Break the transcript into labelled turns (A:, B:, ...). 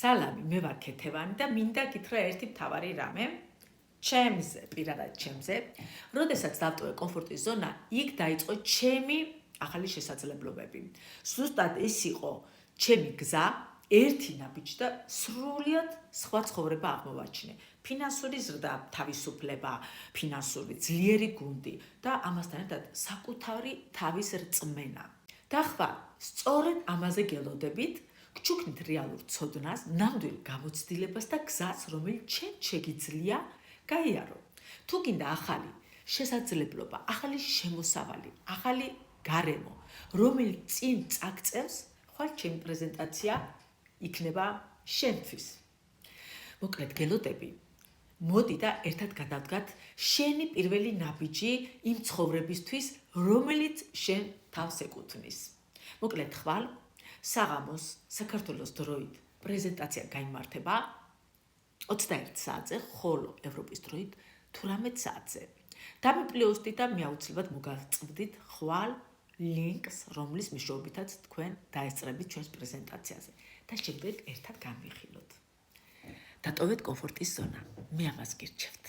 A: სალამი, მე ვარ ქეთევანი და მინდა გითხრა ერთი მთავარი რამე. ჩემზე, პირადად ჩემზე, როდესაც დავტოვე კომფორტის ზონა, იქ დაიწყო ჩემი ახალი შესაძლებლობები. ზუსტად ეს იყო ჩემი გზა, ერთი ნაბიჯი და სრულიად სხვა ცხოვრება აღმოვაჩინე. ფინანსური ზრდა, თავისუფლება, ფინანსური ძლიერი გუნდი და ამასთან ერთად საკუთარი თავის რწმენა. და ხვალ, სწორედ ამაზე გელოდებით, გჩუქნით რეალურ ცოდნას, ნამდვილ გამოცდილებას და გზას, რომელიც ჩემ შეგიძლია გაიარო. თუ გინდა ახალი შესაძლებლობა, ახალი შემოსავალი, ახალი გარემო, რომელიც წინ წაგწევს, ხვალ ჩემი პრეზენტაცია იქნება შენთვის. მოკლედ გელოდები, მოდი და ერთად გადავდგათ შენი პირველი ნაბიჯი იმ ცხოვრებისთვის, რომელიც შენ თავს ეკუთვნის. მოკლედ ხვალ, საღამოს საქართველოს დროით პრეზენტაცია გაიმართება 21 საათზე, ხოლო ევროპის დროით 18 საათზე. დამიპლიოსდით და მიაუცილებლად მოგაწვდით ხვალ ლინკს, რომლის მეშვეობითაც თქვენ დაესწრებით ჩვენს პრეზენტაციაზე და შეგდეთ ერთად განვიხილოთ. დატოვეთ კომფორტის ზონა. მე ამას გირჩევთ.